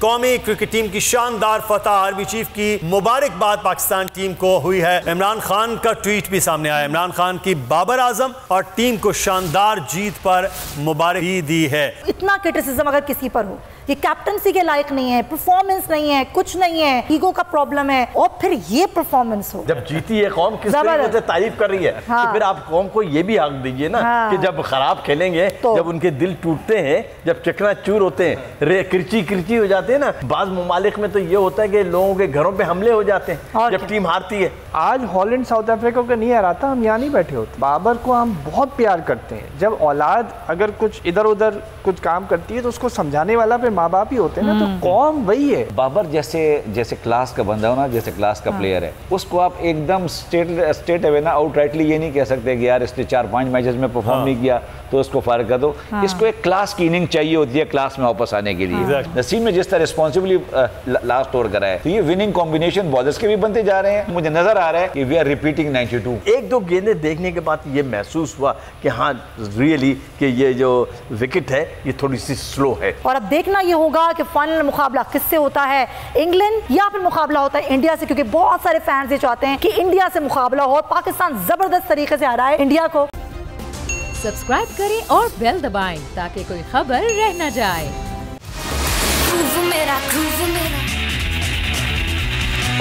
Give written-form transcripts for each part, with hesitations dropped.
कौमी cricket team की शानदार फतह, आर्मी चीफ की मुबारकबाद पाकिस्तान टीम को हुई है। इमरान खान का ट्वीट भी सामने आया। इमरान खान की बाबर आजम और टीम को शानदार जीत पर मुबारकबाद दी है। इतना क्रिटिसिज्म अगर किसी पर हो, ये कैप्टनसी के लायक नहीं है, परफॉर्मेंस नहीं है, कुछ नहीं है, ईगो का प्रॉब्लम है, और फिर ये परफॉर्मेंस हो, जब जीती है कौम किस तरीके से तारीफ कर रही है, हाँ। तो फिर आप कौम को ये भी हक दीजिए ना, हाँ। कि जब खराब खेलेंगे तो जब उनके दिल टूटते हैं, जब चकनाचूर होते हैं, किरची किरची हो जाते हैं ना, बाज ममालिक में तो ये होता है कि लोगों के घरों पे हमले हो जाते हैं जब टीम हारती है। आज हॉलैंड साउथ अफ्रीका को नहीं हराता, हम यहाँ नहीं बैठे होते। बाबर को हम बहुत प्यार करते हैं। जब औलाद अगर कुछ इधर उधर कुछ काम करती है तो उसको समझाने वाला फिर माँ बाप ही होते हैं ना, तो कौम वही है। बाबर जैसे क्लास का बंदा हो ना, जैसे क्लास का प्लेयर है, उसको आप एकदम स्टेट अवे ना आउटराइटली ये नहीं कह सकते कि यार इसने 4-5 मैचेस में परफॉर्म नहीं किया तो उसको फारिग कर दो। इसको एक क्लास की इनिंग चाहिए होती है क्लास में वापस आने के लिए। नसीम ने जिस तरह रिस्पॉन्सिबली लास्ट ओवर करा है, तो ये विनिंग कॉम्बिनेशन बॉलर्स के भी बनते जा रहे हैं। मुझे नजर आ रहा है कि वी आर रिपीटिंग 92। एक दो गेंदें देखने के बाद ये महसूस हुआ कि हाँ रियली कि ये जो विकेट है ये थोड़ी सी स्लो है। और अब देखना ये होगा कि फाइनल मुकाबला किससे होता है, इंग्लैंड या फिर मुकाबला होता है इंडिया से, क्योंकि बहुत सारे फैंस ये चाहते हैं कि इंडिया से मुकाबला हो। पाकिस्तान जबरदस्त तरीके से हराए इंडिया को। सब्सक्राइब करें और बेल दबाएं ताकि कोई खबर रह न जाए।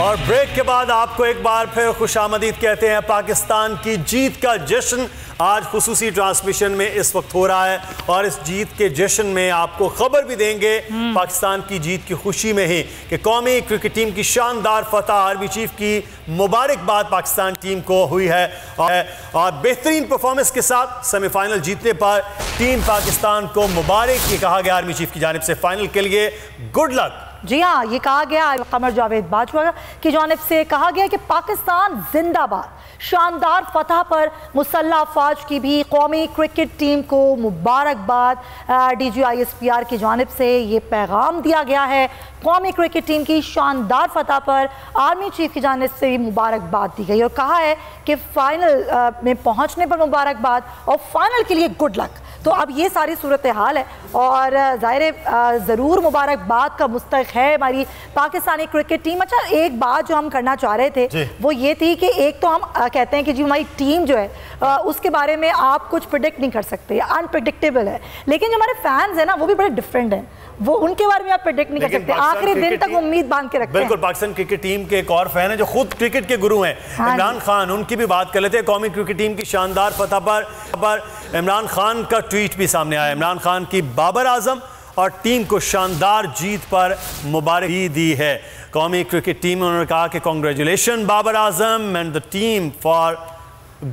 और ब्रेक के बाद आपको एक बार फिर खुशामदीद कहते हैं। पाकिस्तान की जीत का जश्न आज खुसूसी ट्रांसमिशन में इस वक्त हो रहा है और इस जीत के जश्न में आपको खबर भी देंगे पाकिस्तान की जीत की खुशी में ही कि कौमी क्रिकेट टीम की शानदार फतह, आर्मी चीफ की मुबारकबाद पाकिस्तान टीम को हुई है और बेहतरीन परफॉर्मेंस के साथ सेमीफाइनल जीतने पर टीम पाकिस्तान को मुबारक ये कहा गया आर्मी चीफ की जानिब से फाइनल के लिए गुड लक। जी हाँ, ये कहा गया कमर जावेद बाजवा की जानिब से कहा गया कि पाकिस्तान जिंदाबाद। शानदार फतह पर मुसल्लह अफवाज की भी कौमी क्रिकेट टीम को मुबारकबाद। DGISPR की जानिब से ये पैगाम दिया गया है। कौमी क्रिकेट टीम की शानदार फतह पर आर्मी चीफ की जानिब से भी मुबारकबाद दी गई और कहा है कि फाइनल में पहुंचने पर मुबारकबाद और फाइनल के लिए गुड लक। तो अब ये सारी सूरत हाल है और ज़ाहिर ज़रूर मुबारकबाद का मुस्तहिक है हमारी पाकिस्तानी क्रिकेट टीम। अच्छा, एक बात जो हम करना चाह रहे थे वो ये थी कि एक तो हम कहते हैं कि जी हमारी टीम जो है उसके बारे में आप कुछ प्रिडिक्ट नहीं कर सकते, अनप्रिडिक्टेबल है, लेकिन जो हमारे फैंस हैं ना वो भी बड़े डिफरेंट हैं, वो उनके बारे में आप प्रेडिक्ट नहीं कर सकते, आखिरी दिन तक उम्मीद बांध के रखते हैं। बिल्कुल, पाकिस्तान क्रिकेट टीम के एक और फैन है जो खुद क्रिकेट के गुरु हैं, इमरान खान, उनकी भी बात कर लेते हैं। कौमी क्रिकेट टीम की शानदार फतह पर इमरान खान का ट्वीट भी सामने आया। इमरान खान की बाबर आजम और टीम को शानदार जीत पर मुबारकबाद दी है। कौमी क्रिकेट टीम में उन्होंने कहा कि congratulation Babar Azam and the team for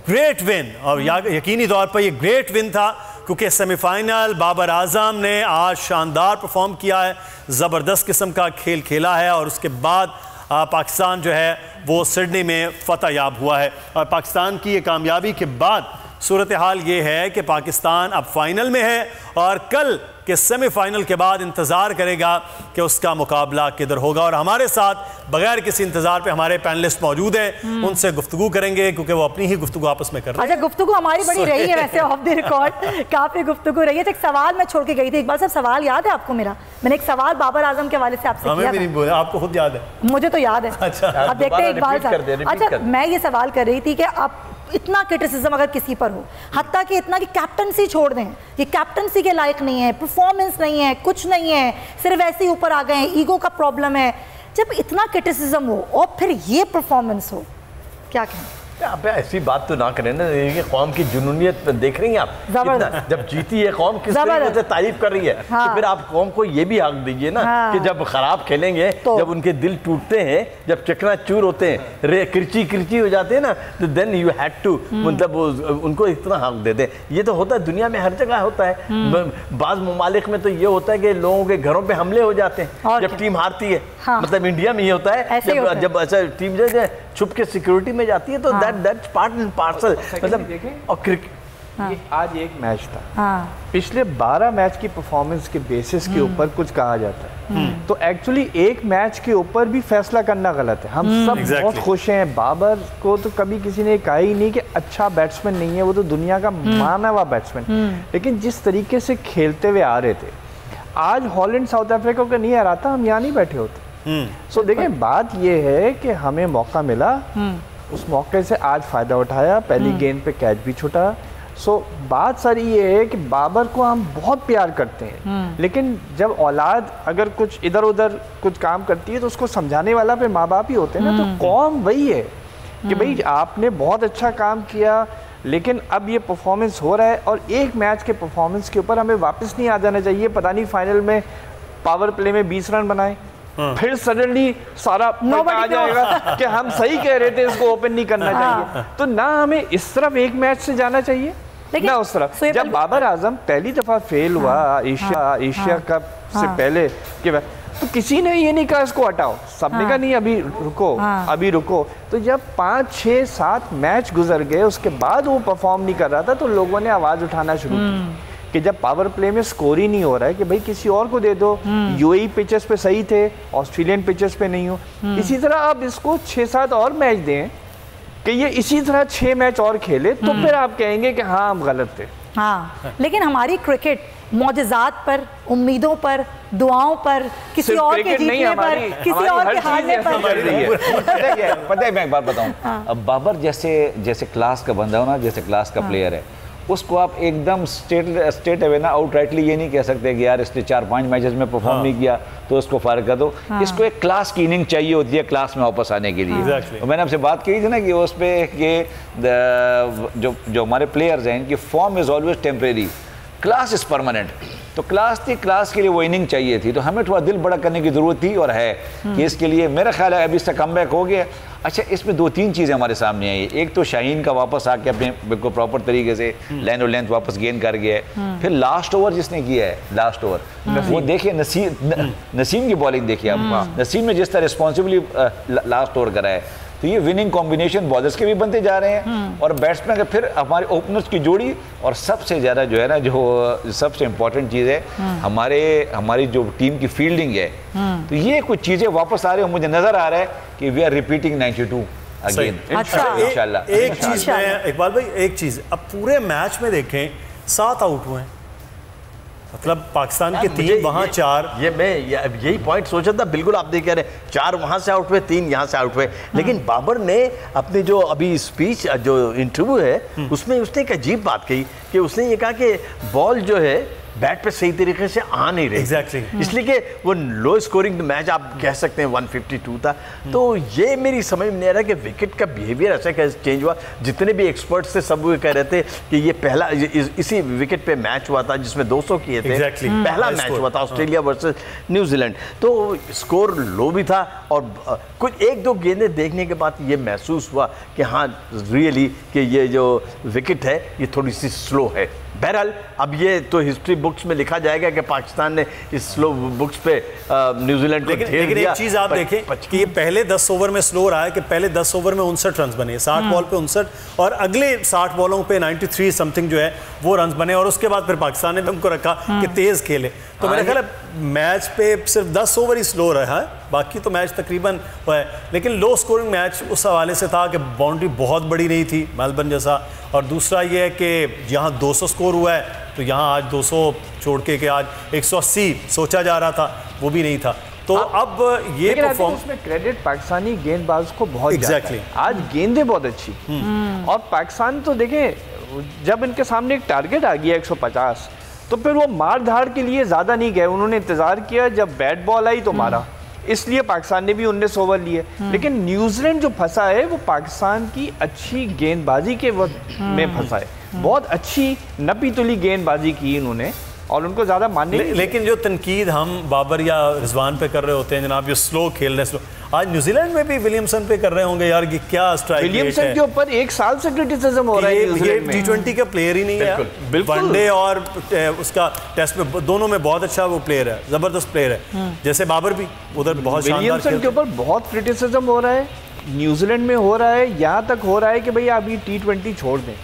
great win. और यकीनी तौर पर यह ग्रेट विन था क्योंकि सेमीफाइनल बाबर आजम ने आज शानदार परफॉर्म किया है, ज़बरदस्त किस्म का खेल खेला है और उसके बाद पाकिस्तान जो है वो सिडनी में फतह याब हुआ है। और पाकिस्तान की ये कामयाबी के बाद सूरत हाल ये है कि पाकिस्तान अब फाइनल में है और कल के सेमीफाइनल के बाद इंतज़ार करेगा कि उसका मुकाबला किधर होगा। और हमारे साथ बगैर किसी इंतज़ार पे हमारे पैनलिस्ट मौजूद हैं, उनसे गुफ्तगू करेंगे क्योंकि वो अपनी ही गुफ्तगू आपस में कर रहे हैं। अच्छा, गुफ्तगू हमारी बड़ी रही है वैसे ऑफ द रिकॉर्ड, काफ़ी गुफ्तगू रही है। एक सवाल मैं छोड़ के गई थी, इकबाल साहब सवाल याद है आपको मेरा? मैंने एक सवाल बाबर आजम के हवाले से आपसे किया था। नहीं बोला, आपको खुद याद है? मुझे तो याद है। अच्छा, अब देखते हैं इकबाल साहब। अच्छा, मैं ये सवाल कर रही थी कि आप इतना क्रिटिसिज्म अगर किसी पर हो, हत्ता कि इतना कि कैप्टनसी छोड़ दें, ये कैप्टनसी के लायक नहीं है, परफॉर्मेंस नहीं है, कुछ नहीं है, सिर्फ ऐसे ही ऊपर आ गए हैं, ईगो का प्रॉब्लम है, जब इतना क्रिटिसिज्म हो और फिर ये परफॉर्मेंस हो, क्या कहें? आप ऐसी बात तो ना करें ना, ये कौम की जुनूनियत देख रही हैं आप, जब जीती है कौम किस तरीके से तारीफ कर रही है, तो फिर आप कौम को ये भी हक दीजिए ना कि जब खराब खेलेंगे तो जब उनके दिल टूटते हैं, जब चकनाचूर होते हैं, किरची किरची हो जाते हैं ना, तो देन यू हैड टू मतलब उनको इतना हक दे दें। ये तो होता है, दुनिया में हर जगह होता है। बाज ममालिक में तो ये होता है कि लोगों के घरों पर हमले हो जाते हैं जब टीम हारती है। मतलब इंडिया में ये होता है जब ऐसा टीम जो छुप के सिक्योरिटी में जाती है तो दैट्स पार्ट एंड पार्सल। मतलब और क्रिकेट ये आज एक मैच था, पिछले 12 मैच की परफॉर्मेंस के बेसिस के ऊपर कुछ कहा जाता है, तो एक्चुअली एक मैच के ऊपर भी फैसला करना गलत है। हम सब बहुत खुश हैं, बाबर को तो कभी किसी ने कहा ही नहीं कि अच्छा बैट्समैन नहीं है, वो तो दुनिया का माना हुआ बैट्समैन, लेकिन जिस तरीके से खेलते हुए आ रहे थे, आज हॉलैंड साउथ अफ्रीका को नहीं हराता, हम यहाँ नहीं बैठे होते। सो देखिए, बात ये है कि हमें मौका मिला, उस मौके से आज फ़ायदा उठाया, पहली गेंद पे कैच भी छूटा। सो बात सारी ये है कि बाबर को हम बहुत प्यार करते हैं, लेकिन जब औलाद अगर कुछ इधर उधर कुछ काम करती है तो उसको समझाने वाला फिर माँ बाप ही होते हैं ना। तो कौम वही है कि भाई आपने बहुत अच्छा काम किया, लेकिन अब ये परफॉर्मेंस हो रहा है और एक मैच के परफॉर्मेंस के ऊपर हमें वापस नहीं आ जाना चाहिए। पता नहीं फाइनल में पावर प्ले में 20 रन बनाए, फिर सडनली सारा आ जाएगा कि हम सही कह रहे थे, इसको ओपन नहीं करना चाहिए। तो ना हमें इस तरफ एक मैच से जाना चाहिए ना उस तरफ। जब बाबर आजम पहली दफा फेल हुआ एशिया कप से पहले के, तो किसी ने ये नहीं कहा इसको हटाओ, सबने कहा नहीं अभी रुको, अभी रुको। तो जब 5, 6, 7 मैच गुजर गए, उसके बाद वो परफॉर्म नहीं कर रहा था, तो लोगों ने आवाज उठाना शुरू की कि जब पावर प्ले में स्कोर ही नहीं हो रहा है कि भाई किसी और को दे दो। यूएई पिचेस पे सही थे, ऑस्ट्रेलियन पिचेस पे नहीं हो। इसी तरह आप इसको 6-7 और मैच दें कि ये इसी तरह 6 मैच और खेले, तो फिर आप कहेंगे कि हाँ हम गलत थे। हाँ, लेकिन हमारी क्रिकेट मौजज़ात पर, उम्मीदों पर, दुआओं पर, किसी और के जीतने पर, किसी और के हारने पर। पता है मैं एक बात बताऊं, अब बाबर जैसे क्लास का बंदा हो ना, जैसे क्लास का प्लेयर है, उसको आप एकदम स्टेट अवे ना आउट राइटली ये नहीं कह सकते कि यार इसने 4-5 मैचेस में परफॉर्म नहीं किया तो उसको फायर कर दो। इसको एक क्लास की इनिंग चाहिए होती है क्लास में वापस आने के लिए। तो मैंने आपसे बात की थी ना कि उस पे कि जो हमारे प्लेयर्स हैं इनकी form is always temporary, class is permanent. तो क्लास थी, क्लास के लिए वो इनिंग चाहिए थी, तो हमें थोड़ा दिल बड़ा करने की ज़रूरत थी और है कि इसके लिए मेरा ख्याल है अभी इसका कमबैक हो गया। अच्छा, इसमें 2-3 चीज़ें हमारे सामने आई। एक तो शाहीन का वापस आके अपने बिल्कुल प्रॉपर तरीके से लाइन और लेंथ वापस गेन कर गया है। फिर लास्ट ओवर जिसने किया है, लास्ट ओवर वो देखिए, नसीम की बॉलिंग देखिए आप, नसीम ने जिस तरह रिस्पॉन्सिबली लास्ट ओवर करा है, तो ये विनिंग कॉम्बिनेशन बॉलर्स के भी बनते जा रहे हैं और बैट्समैन के, फिर हमारे ओपनर्स की जोड़ी, और सबसे ज़्यादा जो है ना, जो सबसे इम्पोर्टेंट चीज़ है हमारी जो टीम की फील्डिंग है। तो ये कुछ चीज़ें वापस आ रही है, मुझे नज़र आ रहा है कि वी आर रिपीटिंग 92 अगेन इंशाल्लाह। एक चीज़ इकबाल भाई, एक चीज़, अब पूरे मैच में देखें 7 आउट हुए हैं, मतलब पाकिस्तान के 3 वहाँ 4। ये मैं यही पॉइंट सोचा था, बिल्कुल आप देख रहे हैं, 4 वहाँ से आउट हुए, 3 यहाँ से आउट हुए। लेकिन बाबर ने अपनी जो अभी स्पीच, जो इंटरव्यू है, उसमें उसने एक अजीब बात कही कि उसने ये कहा कि बॉल जो है बैट पे सही तरीके से आ नहीं रही। Exactly. इसलिए कि वो लो स्कोरिंग मैच आप कह सकते हैं 152 था। तो ये मेरी समझ में नहीं आ रहा कि विकेट का बिहेवियर ऐसा कैसे चेंज हुआ। जितने भी एक्सपर्ट्स थे सब वो कह रहे थे कि ये पहला इसी विकेट पे मैच हुआ था जिसमें 200 किए थे। पहला मैच हुआ था ऑस्ट्रेलिया वर्सेस न्यूजीलैंड, तो स्कोर लो भी था और कुछ 1-2 गेंदें देखने के बाद ये महसूस हुआ कि हाँ रियली कि ये जो विकेट है ये थोड़ी सी स्लो है। बहरहाल अब ये तो हिस्ट्री बुक्स में लिखा जाएगा कि पाकिस्तान ने इस स्लो बुक्स पे न्यूजीलैंड को घेर दिया। लेकिन एक चीज़ आप देखें कि ये पहले 10 ओवर में स्लो रहा है कि पहले 10 ओवर में 59 रन बने, 60 बॉल पे 59, और अगले 60 बॉलों पे 93 समथिंग जो है वो रन बने, और उसके बाद फिर पाकिस्तान ने हमको रखा कि तेज़ खेले। तो मेरा ख्याल है मैच पे सिर्फ 10 ओवर ही स्लो रहा है, बाकी तो मैच तकरीबन है। लेकिन लो स्कोरिंग मैच उस हवाले से था कि बाउंड्री बहुत बड़ी नहीं थी मेलबर्न जैसा, और दूसरा ये है कि यहाँ 200 स्कोर हुआ है, तो यहाँ आज 200 छोड़ के आज 180 सोचा जा रहा था, वो भी नहीं था। तो अब ये परफॉर्मेंस में क्रेडिट पाकिस्तानी गेंदबाज को बहुत एग्जैक्टली आज गेंदें बहुत अच्छी, और पाकिस्तान तो देखें जब इनके सामने एक टारगेट आ गया 150, तो फिर वो मार धाड़ के लिए ज़्यादा नहीं गए, उन्होंने इंतज़ार किया, जब बैट बॉल आई तो मारा। इसलिए पाकिस्तान ने भी 19 ओवर लिए। लेकिन न्यूजीलैंड जो फंसा है वो पाकिस्तान की अच्छी गेंदबाजी के वक्त में फंसा है। बहुत अच्छी नपी तुली गेंदबाजी की इन्होंने, और उनको ज़्यादा मानने लेकिन जो तनकीद हम बाबर या रिजवान पे कर रहे होते हैं जनाब, ये स्लो खेल रहे हैं, स्लो, आज न्यूजीलैंड में भी विलियमसन पे कर रहे होंगे यार, कि क्या स्ट्राइक विलियमसन के ऊपर 1 साल से क्रिटिसिज्म हो रहा है। ये T20 का प्लेयर ही नहीं है, वनडे और उसका टेस्ट में दोनों में बहुत अच्छा वो प्लेयर है, जबरदस्त प्लेयर है, जैसे बाबर भी उधर बहुत शानदार। विलियमसन के ऊपर बहुत क्रिटिसिज्म हो रहा है, न्यूजीलैंड में हो रहा है, यहाँ तक हो रहा है कि भैया अभी T20 छोड़ दें,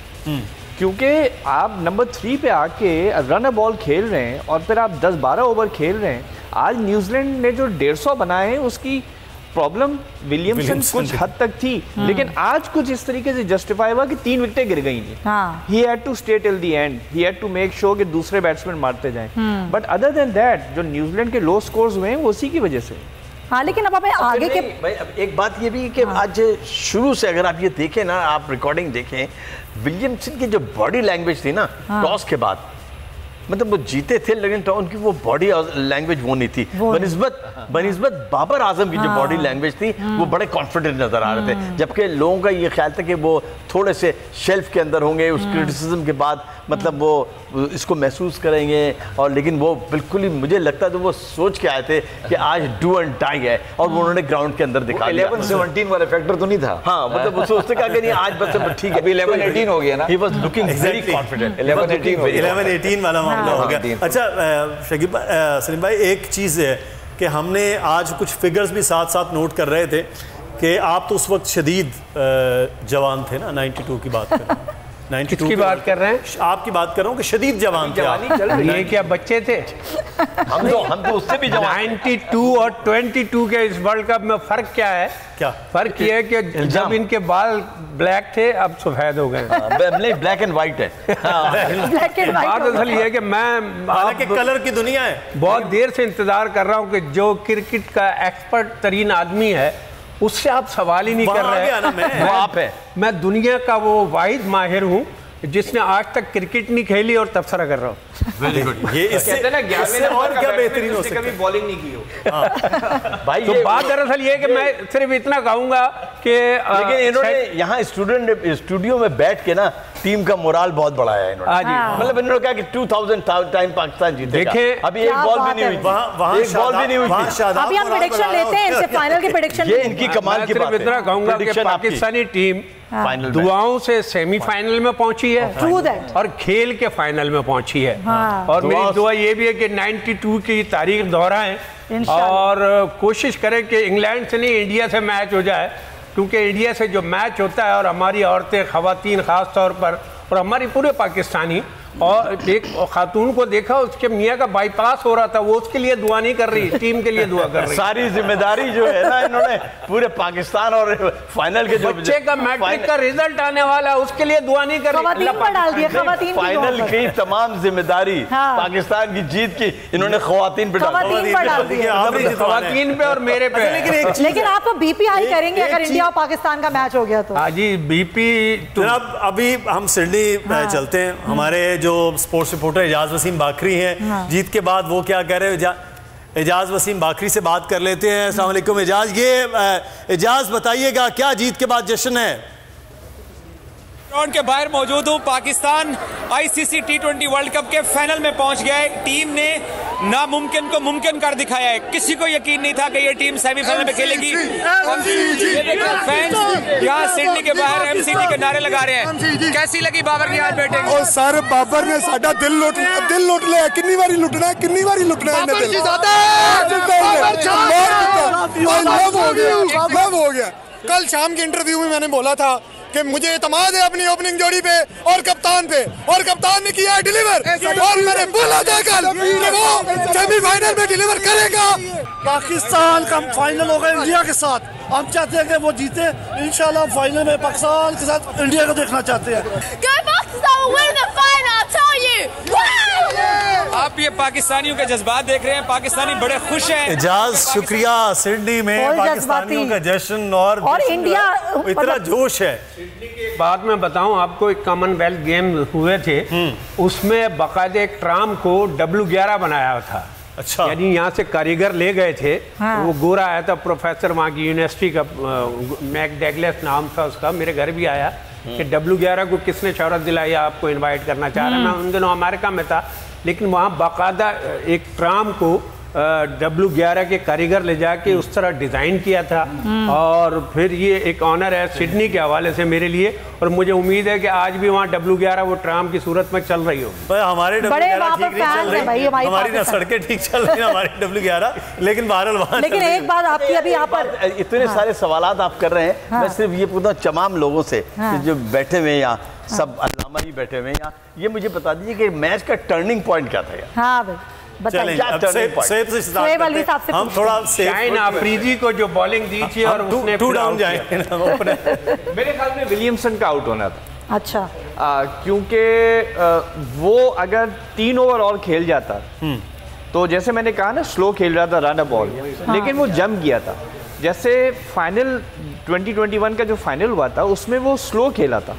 क्योंकि आप नंबर 3 पे आके रन बॉल खेल रहे हैं और फिर आप 10-12 ओवर खेल रहे हैं। आज न्यूजीलैंड ने जो 150 बनाए हैं उसकी प्रॉब्लम विलियमसन कुछ हद तक थी, लेकिन आज कुछ इस तरीके से जस्टिफाई हुआ कि 3 विकेटें गिर गई थी। He had to stay till the end, he had to make sure कि दूसरे बैट्समैन मारते जाएं। बट अदर देन दैट जो न्यूजीलैंड के लो स्कोर्स हुए हैं वो उसी की वजह से। हाँ, लेकिन अब हमें आगे के भाई अब एक बात ये भी कि आज शुरू से अगर आप ये देखें ना, आप रिकॉर्डिंग देखें, विलियमसन की जो बॉडी लैंग्वेज थी ना टॉस के बाद, मतलब वो जीते थे लेकिन उनकी वो बॉडी लैंग्वेज वो नहीं थी। बनिस्बत बाबर आजम की जो बॉडी लैंग्वेज थी वो बड़े कॉन्फिडेंट नजर आ रहे थे, जबकि लोगों का ये ख्याल था कि वो थोड़े से शेल्फ के अंदर होंगे, उस क्रिटिसिज्म के बाद मतलब वो इसको महसूस करेंगे। और लेकिन वो बिल्कुल ही मुझे लगता था वो सोच के आए थे कि आज डू एंड डाई है, और वो उन्होंने ग्राउंड के अंदर दिखा दिया। 11-17 वाला फैक्टर तो नहीं था। हाँ, मतलब वो सोचते कहा कि नहीं आज बस ठीक है, अभी 11-18 हो गया ना। He was looking very confident। 11-18 वाला मामला हो गया। अच्छा शकीब सलीम भाई, एक चीज़ है कि हमने आज कुछ फिगर्स भी साथ साथ नोट कर रहे थे कि आप तो उस वक्त शदीद जवान थे ना, 92 की बात कर रहे हैं। 92 की बात कर रहे हैं? आपकी बात कर रहा हूँ कि शदीद जवान थे आप। ये क्या बच्चे थे? हम तो उससे भी जवान। 92 और 22 के इस वर्ल्ड कप में फर्क क्या है? क्या फर्क ये है कि जब इनके बाल ब्लैक थे अब सफेद हो गए। ब्लैक एंड व्हाइट है। बात असल ये है कि मैं हालांकि कलर की दुनिया है, बहुत देर से इंतजार कर रहा हूँ कि जो क्रिकेट का एक्सपर्ट तरीन आदमी है उससे आप सवाल ही नहीं कर रहे हैं। आप है, मैं दुनिया का वो वाहिद माहिर हूँ जिसने आज तक क्रिकेट नहीं खेली और तबसरा कर रहा हूँ। Very good. ये इससे और क्या बेहतरीन हो सकता है? कभी बॉलिंग नहीं की हो। भाई तो बात दरअसल ये है कि मैं सिर्फ इतना कहूंगा कि लेकिन इन्होंने यहाँ स्टूडियो में बैठ के ना टीम का मोराल बहुत बढ़ाया है इन्होंने। मतलब इन्होंने कहा कि 2000 टाइम पाकिस्तान जीतेगा। देखें अभी एक बॉल भी नहीं हुई, एक बॉल भी नहीं हुई। अभी हम प्रेडिक्शन लेते हैं, इनसे फाइनल की प्रेडिक्शन। ये इनकी कमाल की बात है। इतना कहूंगा कि पाकिस्तानी टीम दुआओं से सेमीफाइनल में पहुंची है और खेल के फाइनल में पहुंची है। और मेरी दुआ ये भी है कि 92 की तारीख दोहराएं और कोशिश करें कि इंग्लैंड से नहीं इंडिया से मैच हो जाए, क्योंकि इंडिया से जो मैच होता है और हमारी औरतें ख़वातीन ख़ास तौर पर और हमारी पूरे पाकिस्तानी, और एक खातून को देखा उसके मियाँ का बाईपास हो रहा था, वो उसके लिए दुआ नहीं कर रही, टीम के लिए दुआ कर रही। सारी जिम्मेदारी जो है ना इन्होंने पूरे पाकिस्तान और फाइनल के जो बच्चे का मैट्रिक का रिजल्ट आने वाला है उसके लिए दुआ नहीं कर रही। फाइनल की तमाम जिम्मेदारी पाकिस्तान की जीत की इन्होंने खवातीन पे खवातीन पे और मेरे पे। लेकिन आप तो बीपी हाई करेंगे अगर इंडिया और पाकिस्तान का मैच हो गया तो। हाँ जी, बीपी। अभी हम सिडनी चलते हैं, हमारे जो स्पोर्ट्स रिपोर्टर एजाज वसीम बाकरी हैं, जीत के बाद वो क्या कह रहे हैं, एजाज वसीम बाकरी से बात कर लेते हैं। अस्सलाम वालेकुम एजाज। एजाज बताइएगा क्या जीत के बाद जश्न है? ग्राउंड के बाहर मौजूद हूँ। Pakistan ICC T20 world cup के फाइनल में पहुंच गया है। टीम ने नामुमकिन को मुमकिन कर दिखाया है। किसी को यकीन नहीं था कि ये टीम सेमीफाइनल में खेलेगी। फैंस यहाँ सिडनी के बाहर MCG के नारे लगा रहे हैं। कैसी लगी बाबर की आज बैटिंग? और सर बाबर ने साडा दिल लुट लिया। कितनी बारी लुटना है, कितनी बारी लुटना है। लव हो गया। कल शाम के इंटरव्यू में मैंने बोला था कि मुझे एतमाद है अपनी ओपनिंग जोड़ी पे और कप्तान पे, और कप्तान ने किया है डिलीवर। और मैंने बोला था कल कि वो सेमीफाइनल में डिलीवर करेगा। पाकिस्तान का फाइनल होगा इंडिया के साथ। हम चाहते हैं कि वो जीते। इंशाल्लाह फाइनल में पाकिस्तान के साथ इंडिया को देखना चाहते हैं। आप ये पाकिस्तानियों के जज्बात देख रहे हैं। पाकिस्तानी बड़े खुश हैं। एजाज शुक्रिया। सिडनी में पाकिस्तानियों का जश्न और इंडिया इतना जोश है। बाद में बताऊं आपको, एक कॉमनवेल्थ गेम हुए थे, उसमें बाकायदे एक ट्राम को W11 बनाया था। अच्छा, यानी यहाँ से कारीगर ले गए थे। वो गोरा आया था, प्रोफेसर वहाँ की यूनिवर्सिटी का, मैक डगलस नाम था उसका। मेरे घर भी आया कि W11 को किसने शौहरत दिलाई, आपको इनवाइट करना चाह रहा है। मैं उन दिनों अमेरिका में था, लेकिन वहाँ बाकायदा एक ट्राम को W11 के कारीगर ले जाके उस तरह डिज़ाइन किया था। और फिर ये एक ऑनर है सिडनी के हवाले से मेरे लिए, और मुझे उम्मीद है कि आज भी वहाँ W11 वो ट्राम की सूरत में चल रही होगी। हमारे W11 ठीक नहीं चल रही, हमारी ना सड़कें ठीक चल रही है हमारी W11, लेकिन बहरहाल वहाँ। लेकिन एक बात आपकी अभी यहाँ पर इतने सारे सवालात आप कर रहे हैं, मैं सिर्फ ये पूछता हूँ तमाम लोगों से जो बैठे हुए यहाँ, सब अल्लामा ही बैठे हुए हैं यहाँ, ये मुझे बता दीजिए कि मैच का टर्निंग पॉइंट क्या था? हम थोड़ा शाहीन आफरीदी को जो बॉलिंग दी थी और उसने 2 डाउन जाए मेरे ख्याल में विलियमसन का आउट होना था। अच्छा, क्योंकि वो अगर 3 ओवर और खेल जाता तो जैसे मैंने कहा ना स्लो खेल रहा था रन अ बॉल, लेकिन वो जम गया था। जैसे फाइनल 2021 का जो फाइनल हुआ था उसमें वो स्लो खेला था,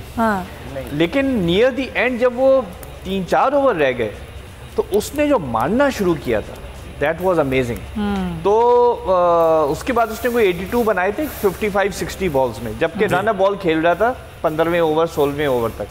लेकिन नियर द एंड जब वो 3-4 ओवर रह गए तो उसने जो मारना शुरू किया था दैट वाज अमेजिंग। तो उसके बाद उसने कोई 82 बनाए थे 55-60 बॉल्स में, जबकि रन अ बॉल खेल रहा था 15वें ओवर 16वें ओवर तक।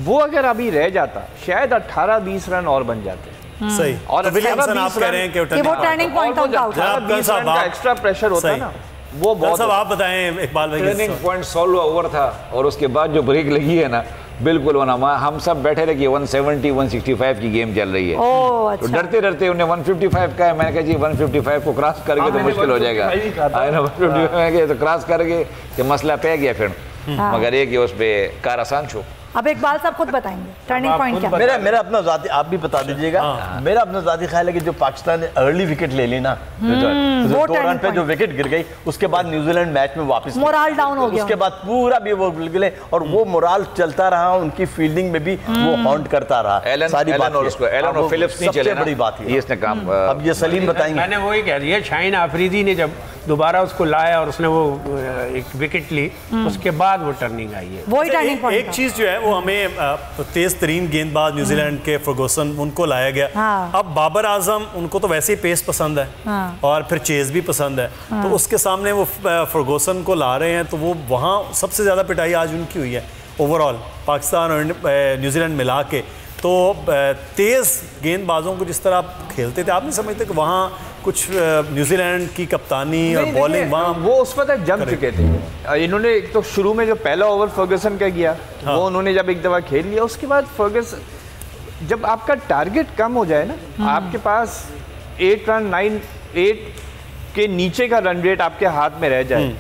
वो अगर अभी रह जाता शायद 18-20 रन और बन जाते। सही। और तो विलियमसन आप कह रहे हैं कि वो टर्निंग पॉइंट का एक्स्ट्रा प्रेशर होता है ना, वो बहुत। आप बताएं इकबाल भाई। टर्निंग पॉइंट 16 ओवर था और उसके बाद जो ब्रेक लगी है ना, बिल्कुल होना, हम सब बैठे रहे कि 170-165 की गेम चल रही है। अच्छा। तो डरते डरते उन्हें 155 का है, मैंने कहा जी 155 को क्रॉस करके तो मुश्किल हो जाएगा, 155 तो क्रॉस करके कि मसला पे गया फिर। मगर ये कि उस पर कार आसान छो। अब इकबाल साहब खुद बताएंगे टर्निंग पॉइंट क्या। मेरा अपना ज़ाती, आप भी बता दीजिएगा। मेरा अपना ज़ाती ख्याल है कि जो पाकिस्तान ने अर्ली विकेट ले ली ना, 2 रन पे जो विकेट गिर गई, उसके बाद न्यूजीलैंड मैच में वापस मोराल डाउन हो गया, उसके बाद पूरा भी वो गिले और वो मोराल चलता रहा, उनकी फील्डिंग में भी वो हॉन्ट करता रहा। सारी बात एलन फिलिप्स नहीं चले, बड़ी बात है इसने काम। अब ये सलीम बताएंगे। मैंने वही कह दिया, शाहीन आफरीदी ने जब दोबारा उसको लाया और उसने वो एक विकेट ली, उसके बाद वो टर्निंग आई है। वही टर्निंग पॉइंट। एक चीज जो है वो हमें तेज तरीन गेंदबाज न्यूजीलैंड के फर्गूसन, उनको लाया गया। अब बाबर आजम, उनको तो वैसे ही पेस पसंद है और फिर चेज भी पसंद है, तो उसके सामने वो फर्गूसन को ला रहे हैं, तो वो वहाँ सबसे ज़्यादा पिटाई आज उनकी हुई है ओवरऑल पाकिस्तान और न्यूजीलैंड मिला के। तो तेज़ गेंदबाजों को जिस तरह आप खेलते थे, आप नहीं समझते कि वहाँ कुछ न्यूजीलैंड की कप्तानी और बॉलिंग वहाँ वो उस वक्त जम चुके थे। इन्होंने एक तो शुरू में जो पहला ओवर फर्गूसन का किया, वो उन्होंने जब एक दफ़ा खेल लिया, उसके बाद फर्गूसन, जब आपका टारगेट कम हो जाए ना, आपके पास 8 रन 9-8 के नीचे का रन रेट आपके हाथ में रह जाए,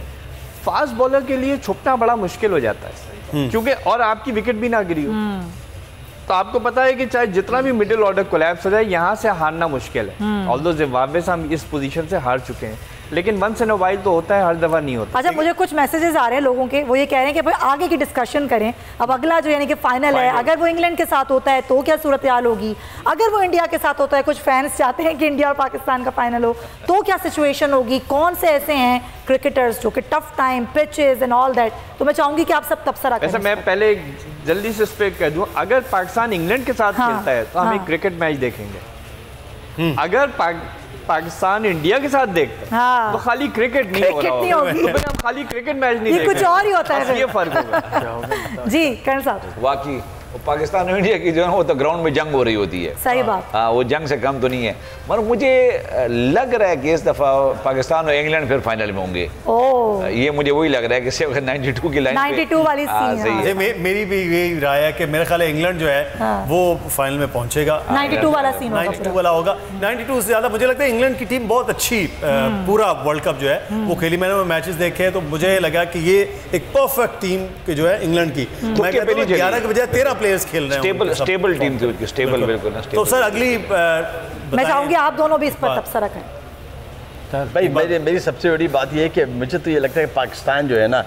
फास्ट बॉलर के लिए छुपना बड़ा मुश्किल हो जाता है, क्योंकि और आपकी विकेट भी ना गिरी हो। तो आपको पता है कि चाहे जितना भी मिडिल ऑर्डर कोलैप्स हो जाए, यहाँ से हारना मुश्किल है। ऑल्दो जिम्बाब्वे से हम इस पोजीशन से हार चुके हैं, लेकिन वंस इन अ वाइल तो होता है, हर दफ़ा नहीं होता। अच्छा, मुझे कुछ मैसेजेस आ रहे हैं लोगों के, वो ये कह रहे हैं कि भाई आगे की डिस्कशन करें। अब अगला जो यानी कि फाइनल है, अगर वो इंग्लैंड के साथ होता है तो क्या सूरत हाल होगी, अगर वो इंडिया के साथ होता है, कुछ फैंस चाहते हैं कि इंडिया और पाकिस्तान का फाइनल हो, तो क्या सिचुएशन होगी, कौन से ऐसे हैं क्रिकेटर्स जो कि tough time pitches and all that. तो मैं चाहूंगी कि आप सब तबसरा करें। मैं पहले जल्दी से इस पे कह दूं, अगर पाकिस्तान इंग्लैंड के साथ खेलता है तो हम एक क्रिकेट मैच देखेंगे। अगर पाकिस्तान इंडिया के साथ देखते हैं तो खाली क्रिकेट नहीं हो रहा होगा, तो हम खाली क्रिकेट मैच नहीं, ये कुछ और ही होता है, ये फर्क होगा। जी करण साहब, वाकई पाकिस्तान और इंडिया की जो है वो तो ग्राउंड में जंग हो रही होती है। सही बात। हाँ, वो जंग से कम तो नहीं है, मगर मुझे लग रहा है कि इस दफ़ा पाकिस्तान और इंग्लैंड फिर फाइनल में होंगे। ये मुझे वही लग रहा है कि 92 की लाइन, 92 वाली सही है। मेरी भी यही राय है कि मेरे ख्याल है इंग्लैंड जो है वो फाइनल में पहुंचेगा। 92 वाला सीन होगा, 92 वाला होगा। 92 से ज़्यादा मुझे लगता है इंग्लैंड की टीम बहुत अच्छी पूरा वर्ल्ड कप जो है वो खेली। मैंने मैचेस देखे तो मुझे लगा कि ये एक परफेक्ट टीम की जो है इंग्लैंड की। मैं कहता हूँ 11 के बजाय 13 प्लेयर्स खेल रहे हैं, स्टेबल टीम थी, स्टेबल बिल्कुल ना। तो सर अगली मैं चाहूंगी आप दोनों भी इस पर तबसरा करें। भाई मेरी सबसे बड़ी बात यह है कि मुझे तो ये लगता है कि पाकिस्तान जो है ना,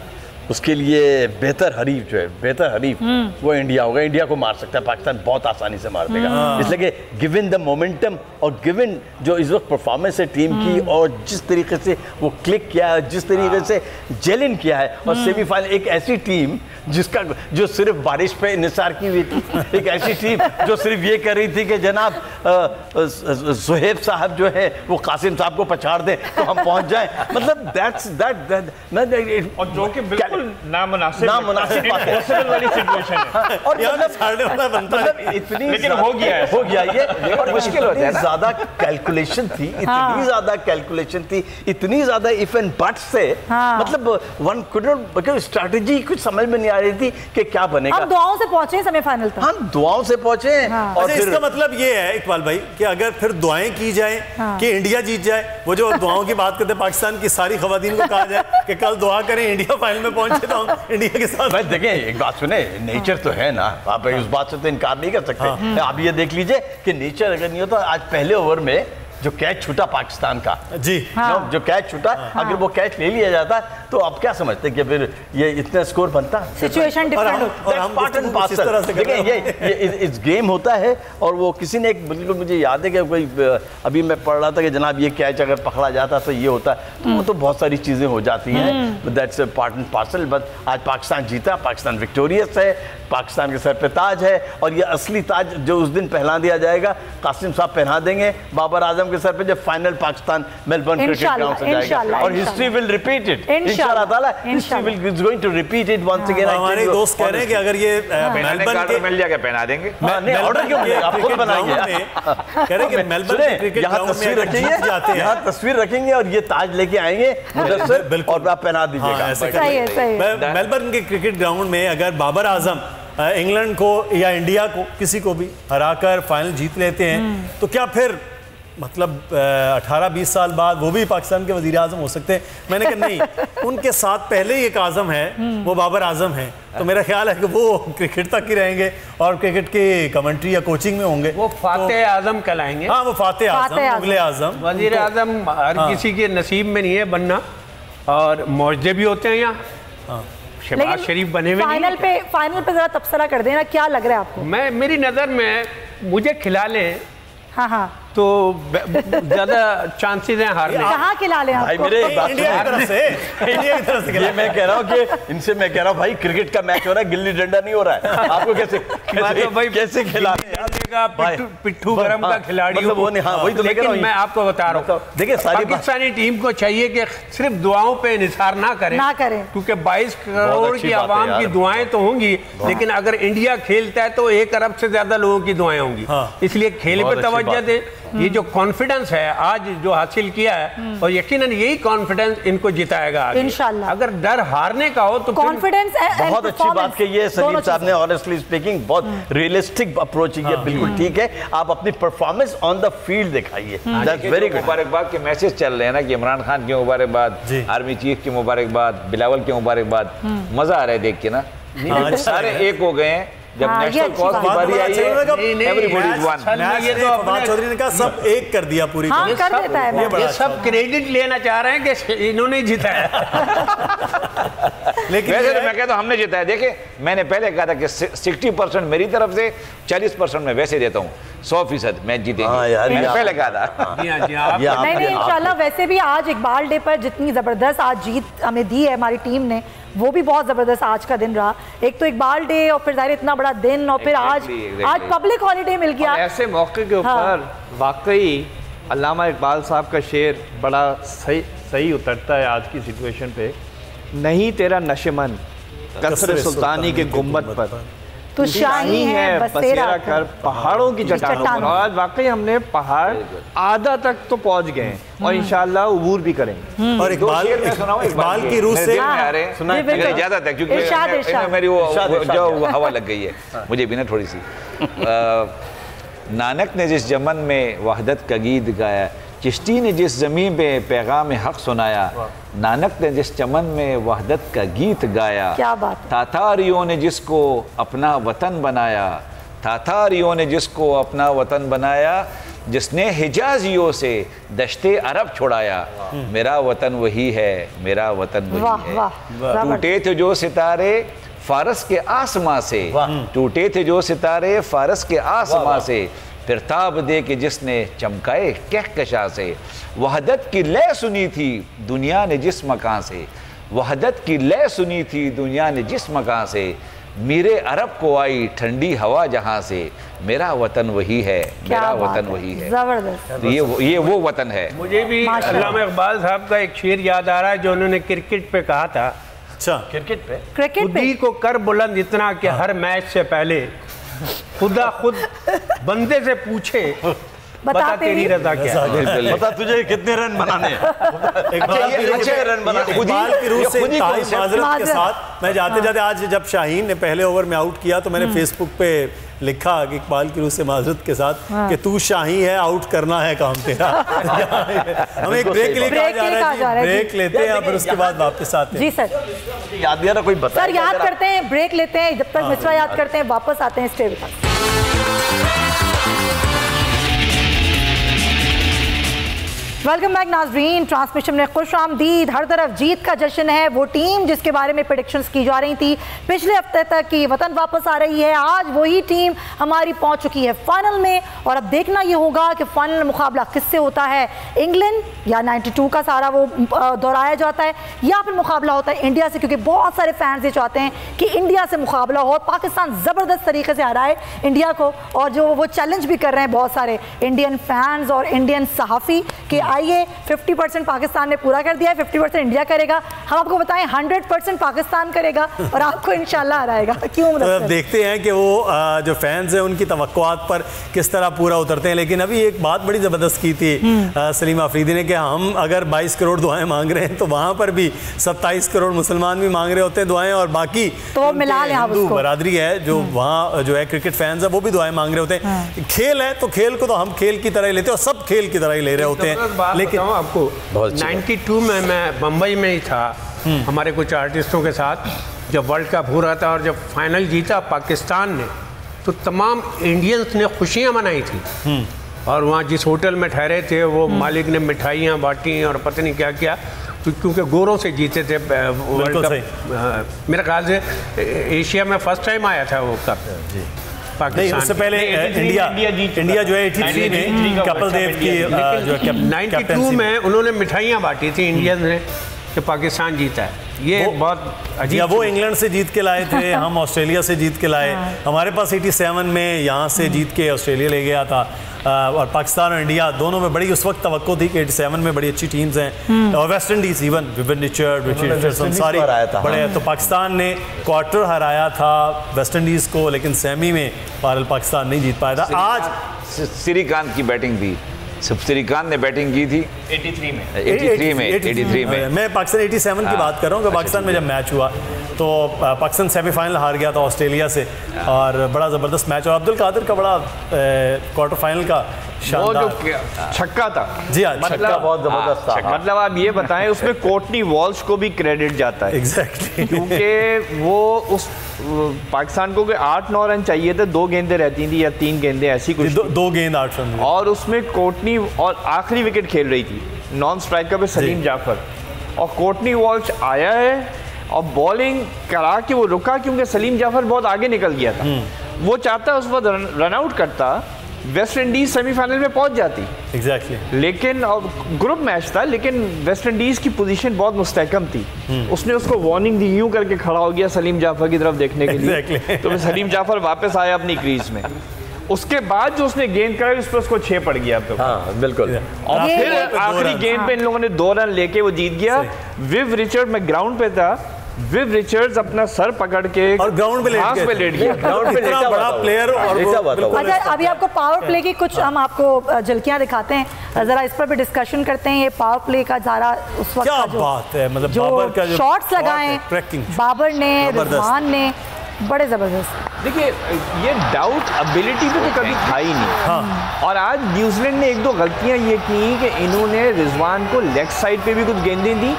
उसके लिए बेहतर हरीफ जो है, बेहतर हरीफ वो इंडिया होगा। इंडिया को मार सकता है, पाकिस्तान बहुत आसानी से मार देगा। इसलिए कि गिवन द मोमेंटम और गिवन जो इस वक्त परफॉर्मेंस है टीम की, और जिस तरीके से वो क्लिक किया है, जिस तरीके से जेलिन किया है, और सेमीफाइनल एक ऐसी टीम जिसका जो सिर्फ बारिश पे निसार की हुई थी, एक ऐसी टीम जो सिर्फ ये कर रही थी कि जनाब सुहेब साहब जो है वो कासिम साहब को पछाड़ दें तो हम पहुंच जाएं। मतलब दैट्स और जो कि बिल्कुल नामुनासिब वाली सिचुएशन है, और मतलब इतनी लेकिन हो गया ये, और मुश्किल होता है। ज्यादा कैलकुलेशन थी, इतनी ज्यादा कैलकुलेशन थी, इतनी ज्यादा इफ एंड बट्स से, मतलब वन कुड नॉट, स्ट्रेटजी कुछ समझ में नहीं आ रही थी कि क्या बनेगा। हम दुआओं से पहुंचे सेमीफाइनल तक, हम दुआओं से पहुंचे। और इसका मतलब ये है इकबाल भाई कि अगर फिर दुआएं की जाए कि इंडिया जीत जाए, वो जो दुआओं की बात करते हैं पाकिस्तान की सारी खवातीन को कहा जाए कि कल दुआ करें इंडिया फाइनल में पहुंचे तो हम इंडिया के साथ। भाई देखें, एक बात सुने, नेचर तो है ना, आप उस बात से तो इनकार नहीं कर सकते। आप ये देख लीजिए कि नेचर अगर नहीं होता, आज पहले ओवर में जो कैच छूटा पाकिस्तान का, जी जो कैच छूटा, अगर वो कैच ले लिया जाता तो आप क्या समझते कि फिर ये इतना स्कोर बनता? सिचुएशन डिफरेंट और हम पार्ट एंड पार्सल। देखिए ये इस गेम होता है। और वो किसी ने एक, बिल्कुल मुझे याद है कि कोई, अभी मैं पढ़ रहा था कि जनाब ये कैच अगर पकड़ा जाता तो ये होता, तो वो तो बहुत सारी चीज़ें हो जाती हैं। That's part and parcel. But आज पाकिस्तान जीता, पाकिस्तान विक्टोरियस है, पाकिस्तान के सर पे ताज है, और ये असली ताज जो उस दिन पहना दिया जाएगा, कासिम साहब पहना देंगे बाबर आजम के सर पे जब final Pakistan Melbourne cricket ground से जाएगा। और हिस्ट्री विल रिपीट इट इंशाल्लाह ताला। History will is going to repeat it once again. हमारे दोस्त कह रहे हैं कि अगर ये मेलबर्न के मिल जाएगा पहना देंगे। नहीं, ऑर्डर क्यों किया? आप खुद बनाएंगे। कह रहे हैं कि मेलबर्न क्रिकेट यहाँ तस्वीर रखेंगे, यहाँ तस्वीर रखेंगे और ये ताज लेके आएंगे मुदस्सिर, और आप पहना दीजिएगा। मेलबर्न के क्रिकेट ग्राउंड में अगर बाबर आजम इंग्लैंड को या इंडिया को किसी को भी हराकर फाइनल जीत लेते हैं, तो क्या फिर मतलब 18-20 साल बाद वो भी पाकिस्तान के वजीर आजम हो सकते हैं? मैंने कहा नहीं, उनके साथ पहले ही एक आजम है, वो बाबर आजम है। तो मेरा ख्याल है कि वो क्रिकेट तक ही रहेंगे और क्रिकेट की कमेंट्री या कोचिंग में होंगे। वो फातेह आजम कहलाएंगे। हाँ, वो फातेह आजम, मुगले आजम। वजीर आजम हर किसी के नसीब में नहीं है बनना, और मौजे भी होते हैं यहाँ। शहबाज शरीफ बने हुए फाइनल पे जरा तबसरा कर देना, क्या लग रहा है आपको? मेरी नज़र में मुझे खिला लें तो ज्यादा चांसेस हैं हारने। कहाँ खिला लें आपको? इंडिया की तरफ से ये मैं कह रहा हूँ कि इनसे मैं कह रहा हूँ भाई, क्रिकेट का मैच हो रहा है, गिल्ली डंडा नहीं हो रहा है। आपको कैसे खिला पिट्ठू गरम का खिलाड़ी वो नहीं। हाँ, वही तो लेकिन मैं आपको बता रहा हूँ, देखिए पाकिस्तानी टीम को चाहिए कि सिर्फ दुआओं पे निसार ना करें, क्योंकि 22 करोड़ की आवाम की दुआएं तो होंगी, लेकिन अगर इंडिया खेलता है तो 1 अरब से ज्यादा लोगों की दुआएं होंगी। इसलिए खेल पे तवज्जो दे। ये जो कॉन्फिडेंस है आज जो हासिल किया है, और यकीनन यही कॉन्फिडेंस इनको जिताएगा इंशाल्लाह। अगर डर हारने का हो तो कॉन्फिडेंस बहुत अच्छी बात कही है सलीम साहब ने। ऑनेस्टली स्पीकिंग बहुत रियलिस्टिक अप्रोच है, बिल्कुल ठीक है। आप अपनी परफॉर्मेंस ऑन द फील्ड दिखाइए, दैट्स वेरी गुड। मुबारकबाद के मैसेज चल रहे हैं ना कि इमरान खान की मुबारकबाद, आर्मी चीफ की मुबारकबाद, बिलावल की मुबारकबाद। मजा आ रहा है देख के ना, सारे एक हो गए हैं। जब नेशनल कॉज की बारी आई है, एवरीबॉडी इज वन। ये तो फवाद चौधरी ने कहा सब एक कर दिया पूरी। हाँ, कर देता है। ये सब क्रेडिट लेना चाह रहे हैं कि इन्होंने जिताया। लेकिन वैसे तो मैं कहता हूं हमने जिताया। देखिए, मैंने पहले कहा था कि 60% मेरी तरफ से, 40% मैं वैसे देता हूं, 100% मैच जीतेंगे। मैंने पहले कहा था। नहीं, इंशाल्लाह। वैसे भी आज इकबाल डे पर जितनी जबरदस्त आज जीत हमें दी है हमारी टीम ने, वो भी बहुत ज़बरदस्त आज का दिन रहा। एक तो इकबाल डे, और फिर ज़ाहिर इतना बड़ा दिन, और फिर आज पब्लिक हॉलीडे मिल गया। ऐसे मौके के ऊपर वाकई अल्लामा इकबाल साहब का शेर बड़ा सही उतरता है आज की सिचुएशन पे। नहीं तेरा नशेमन कसर सुल्तानी के गुम्बद पर, तो शाही है बसेरा कर पहाड़ों की चट्टानों पर। और आज वाकई हमने पहाड़ आधा तक तो पहुंच गए हैं, और इंशाल्लाह उबूर भी करेंगे। और इकबाल की रूह से इजाजत है, क्योंकि मेरी वो जो हवा लग गई है मुझे भी ना थोड़ी सी। नानक ने जिस जमन में वहदत का गीत गाया, चिश्ती ने जिस ज़मीन पे पैगाम हक सुनाया, नानक ने जिस चमन में वहदत का गीत गाया, क्या बात है। तातारियों ने जिसको अपना वतन बनाया, तातारियों ने जिसको अपना वतन बनाया, जिसने हिजाजियों से दश्ते अरब छुड़ाया, मेरा वतन वही है, मेरा वतन वही है। टूटे थे जो सितारे फारस के आसमां से, टूटे थे जो सितारे फारस के आसमां से, फिर ताब दे के जिसने चमकाए कहकशा से, वहदत की लय सुनी थी दुनिया ने जिस मकान से, वहदत की लय सुनी थी दुनिया ने जिस मकान से, मेरे अरब को आई ठंडी हवा जहां से, मेरा वतन वही है, मेरा वतन वही है। जबरदस्त। ये वो वतन है। मुझे भी अल्लामा इकबाल साहब का एक शेर याद आ रहा है जो उन्होंने क्रिकेट पे कहा था। अच्छा, क्रिकेट पे को कर बुलंद इतना कि हर मैच से पहले खुदा खुद बंदे से पूछे, बता तेरी रजा क्या, बता तुझे कितने रन बनाने हैं। इकबाल की रूह से माजरत के साथ मैं जाते जाते, आज जब शाहीन ने पहले ओवर में आउट किया तो मैंने फेसबुक पे लिखा कि इकबाल की रूह से माजरत के साथ कि तू शाही है, आउट करना है काम तेरा। हम एक ब्रेक लेके जा रहे हैं, ब्रेक लेते हैं फिर उसके बाद वापस आते हैं। जी सर, याद दिया ना कोई बता सर, याद करते हैं, ब्रेक लेते हैं, जब तक मिसरा याद करते हैं, वापस आते हैं। Stay with us. Welcome back नाजरीन, ट्रांसमिशन में खुश आमदीद। हर तरफ जीत का जश्न है। वो टीम जिसके बारे में प्रेडिक्शंस की जा रही थी पिछले हफ्ते तक कि वतन वापस आ रही है, आज वही टीम हमारी पहुंच चुकी है फाइनल में। और अब देखना ये होगा कि फाइनल मुकाबला किससे होता है, इंग्लैंड या 92 का सारा वो दोहराया जाता है, या फिर मुकाबला होता है इंडिया से, क्योंकि बहुत सारे फैंस ये चाहते हैं कि इंडिया से मुकाबला हो। पाकिस्तान ज़बरदस्त तरीके से हराए इंडिया को, और जो वो चैलेंज भी कर रहे हैं बहुत सारे इंडियन फैंस और इंडियन सहाफ़ी कि आइए 50% पाकिस्तान ने पूरा कर दिया है, 50% इंडिया करेगा। हम आपको बताएं 100% पाकिस्तान करेगा और आपको इंशाल्लाह हराएगा। क्यों? तो अब देखते हैं कि वो जो फैंस हैं उनकी तवक्कुआत पर किस तरह पूरा उतरते हैं। लेकिन अभी एक बात बड़ी ज़बरदस्त की थी सलीमा अफरीदी ने कि हम अगर 22 करोड़ दुआएं मांग रहे हैं तो वहाँ पर भी 27 करोड़ मुसलमान भी मांग रहे होते हैं दुआएं, और बाकी तो मिला लें हिंदू बरादरी है जो वहाँ जो है क्रिकेट फैंस है वो भी दुआएं मांग रहे होते हैं। खेल है तो खेल को तो हम खेल की तरह ही लेते हैं और सब खेल की तरह ही ले रहे होते हैं। लेकिन आपको 92 में मैं मुंबई में ही था हमारे कुछ आर्टिस्टों के साथ, जब वर्ल्ड कप हो रहा था और जब फाइनल जीता पाकिस्तान ने, तो तमाम इंडियंस ने खुशियां मनाई थी। और वहाँ जिस होटल में ठहरे थे वो मालिक ने मिठाइयाँ बांटी और पता नहीं क्या किया, क्योंकि गोरों से जीते थे वर्ल्ड कप। मेरे ख्याल से एशिया में फर्स्ट टाइम आया था वो कप। नहीं, उससे पहले इंडिया जो है 83 में कपिल देव की जो 92 में उन्होंने मिठाइयाँ बांटी थी इंडियन ने कि पाकिस्तान जीता है। ये बहुत अजीब, वो इंग्लैंड से जीत के लाए थे, हम ऑस्ट्रेलिया से जीत के लाए। हमारे पास 87 में यहाँ से जीत के ऑस्ट्रेलिया ले गया था। और पाकिस्तान और इंडिया दोनों में बड़ी उस वक्त तवक्को थी कि 87 में बड़ी अच्छी टीम्स हैं, और West Indies even woven Richard सारी बड़े। तो पाकिस्तान ने क्वार्टर हराया था वेस्ट इंडीज़ को, लेकिन सेमी में पाकिस्तान नहीं जीत पाया था। आज श्रीकांत की बैटिंग थी, श्रीकांत ने बैटिंग की थी 83 में। मैं पाकिस्तान 87 की बात कर रहा हूँ। पाकिस्तान में जब मैच हुआ तो पाकिस्तान सेमीफाइनल हार गया था ऑस्ट्रेलिया से, और बड़ा ज़बरदस्त मैच। और अब्दुल कादिर का बड़ा क्वार्टर फाइनल का छक्का था। जी हाँ, छक्का बहुत ज़बरदस्त था। मतलब आप ये बताएं उसमें कोर्टनी वॉल्श को भी क्रेडिट जाता है। एग्जैक्टली, क्योंकि वो उस पाकिस्तान को 8-9 रन चाहिए थे, 2 गेंदें रहती थी या 3 गेंदें ऐसी कुछ, 2 गेंद 8 रन, और उसमें कोर्टनी और आखिरी विकेट खेल रही थी नॉन स्ट्राइकर पे सलीम जाफर, और कोर्टनी वॉल्श आया है और बॉलिंग करा के वो रुका क्योंकि सलीम जाफर बहुत आगे निकल गया था। वो चाहता उस वक्त रन आउट करता, वेस्ट इंडीज सेमीफाइनल में पहुंच जाती। एग्जैक्टली। लेकिन ग्रुप मैच था, लेकिन वेस्ट इंडीज की पोजीशन बहुत मुस्तहकम थी। उसने उसको वार्निंग दी, यूं करके खड़ा हो गया सलीम जाफर की तरफ देखने के लिए। तो सलीम जाफर वापस आया अपनी क्रीज में। उसके बाद जो उसने गेंद कराई उस पर उसको 6 पड़ गया। तो हाँ, बिल्कुल। और फिर आखिरी गेंद पे इन लोगों ने 2 रन लेके वो जीत गया। विव रिचर्ड, मैं ग्राउंड पे था, विव रिचर्ड्स अपना सर पकड़ के और ग्राउंड पे लेट गया। ग्राउंड पे इतना बड़ा प्लेयर। और अच्छा, अभी आपको पावर प्ले की कुछ हम आपको झलकियां दिखाते हैं, जरा इस पर भी डिस्कशन करते हैं। ये पावर प्ले का ज़रा उस वक्त क्या बात है, मतलब बाबर का जो शॉट्स लगाए बाबर ने, रिजवान ने, बड़े ज़बरदस्त। देखिए, ये डाउट एबिलिटी पे तो कभी था ही नहीं। हाँ। और आज न्यूजीलैंड ने 1-2 गलतियां ये की कि इन्होंने रिजवान को लेग साइड पे भी कुछ गेंदें दी,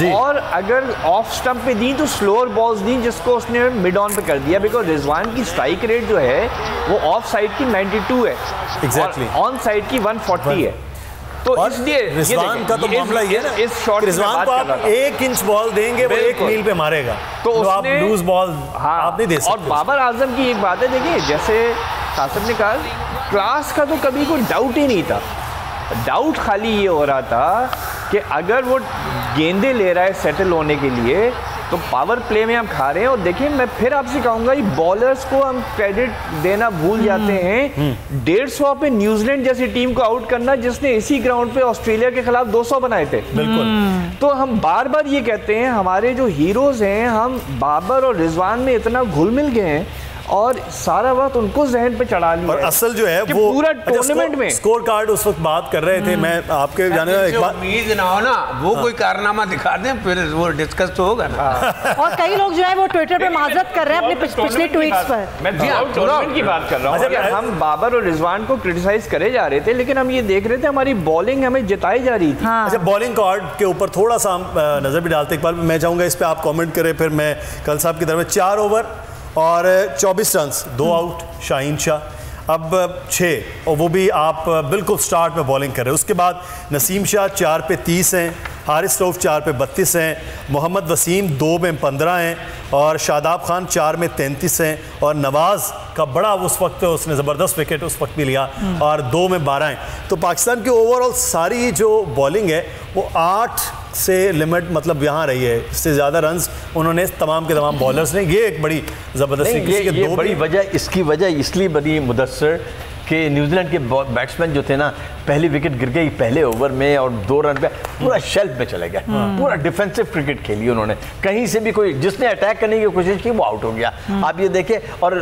और अगर ऑफ स्टंप पे दी तो स्लोअर बॉल्स दी, जिसको उसने मिड ऑन पे कर दिया। बिकॉज रिजवान की स्ट्राइक रेट जो है वो ऑफ साइड की 92 है, एग्जैक्टली, ऑन साइड की 140 है। तो इसलिए रिजवान का तो मामला ये ना, इस शॉट रिजवान को आप 1 इंच बॉल देंगे वो 1 मील पे मारेगा, तो आप लूज बॉल आप नहीं दे सकते। और बाबर आजम की एक बात है, देखिए जैसे कासिम ने कहा, क्लास का तो कभी कोई डाउट ही नहीं था। डाउट खाली ये हो रहा था कि अगर वो गेंदे ले रहा है सेटल होने के लिए, तो पावर प्ले में हम खा रहे हैं। और देखिए, मैं फिर आपसे कहूंगा, ये बॉलर्स को हम क्रेडिट देना भूल जाते हैं। 150 पे न्यूजीलैंड जैसी टीम को आउट करना, जिसने इसी ग्राउंड पे ऑस्ट्रेलिया के खिलाफ 200 बनाए थे। बिल्कुल। तो हम बार बार ये कहते हैं, हमारे जो हीरोज हैं, हम बाबर और रिजवान में इतना घुल मिल गए हैं, और सारा वक्त उनको जहन पे चढ़ा लिया। और असल जो है वो पूरा टूर्नामेंट में स्कोर कार्ड उस वक्त बात कर रहे थे, मैं आपके जाने एक बात उम्मीद ना हो ना वो कोई कारनामा दिखा दें फिर वो डिस्कस तो होगा ना। और कई लोग जो है वो ट्विटर पे माजरत कर रहे हैं अपने पिछले ट्वीट्स पर। मैं टूर्नामेंट की बात कर रहा हूँ। हम बाबर और रिजवान को क्रिटिसाइज करे जा रहे थे, लेकिन हम ये देख रहे थे हमारी बॉलिंग हमें जिताई जा रही थी। अच्छा, बॉलिंग कार्ड के ऊपर थोड़ा सा नजर भी डालते, एक बार मैं चाहूंगा इस पे आप कमेंट करें, फिर मैं कल साहब की तरफ में 4 ओवर और 24 रन, 2 आउट शाहीन शाह, अब 6 और वो भी आप बिल्कुल स्टार्ट में बॉलिंग कर रहे हैं। उसके बाद नसीम शाह 4 पे 30 हैं, हारिस रऊफ 4 पे 32 हैं, मोहम्मद वसीम 2 में 15 हैं और शादाब खान 4 में 33 हैं और नवाज़ का बड़ा उस वक्त उसने ज़बरदस्त विकेट उस वक्त भी लिया और 2 में 12 हैं। तो पाकिस्तान की ओवरऑल सारी जो बॉलिंग है वो 8 से लिमिट मतलब यहाँ रही है, इससे ज़्यादा रन्स उन्होंने तमाम के तमाम बॉलर्स ने। ये एक बड़ी ज़बरदस्त ये बड़ी वजह, इसकी वजह इसलिए बनी मुदस्सर कि न्यूजीलैंड के बैट्समैन जो थे ना, पहली विकेट गिर गई पहले ओवर में और 2 रन पे पूरा शेल्फ में चले गए, पूरा डिफेंसिव क्रिकेट खेली उन्होंने, कहीं से भी कोई जिसने अटैक करने की कोशिश की वो आउट हो गया। आप ये देखें, और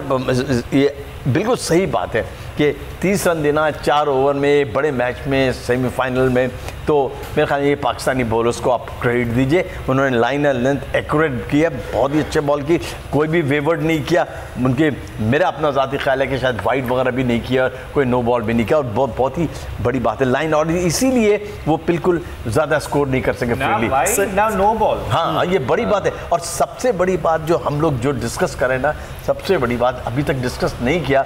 ये बिल्कुल सही बात है कि 30 रन देना 4 ओवर में बड़े मैच में सेमीफाइनल में, तो मेरे ख्याल ये पाकिस्तानी बॉलर्स को आप क्रेडिट दीजिए। उन्होंने लाइन एंड लेंथ एक्यूरेट किया, बहुत ही अच्छे बॉल की, कोई भी वेवर्ड नहीं किया उनके। मेरा अपना ज़ाती ख्याल है कि शायद वाइड वगैरह भी नहीं किया, कोई नो बॉल भी नहीं किया, और बहुत ही बड़ी बात है लाइन, और इसीलिए वो बिल्कुल ज़्यादा स्कोर नहीं कर सके फ्रीली ना नो बॉल। हाँ, ये बड़ी बात है। और सबसे बड़ी बात जो हम लोग जो डिस्कस करें ना, सबसे बड़ी बात अभी तक डिस्कस नहीं किया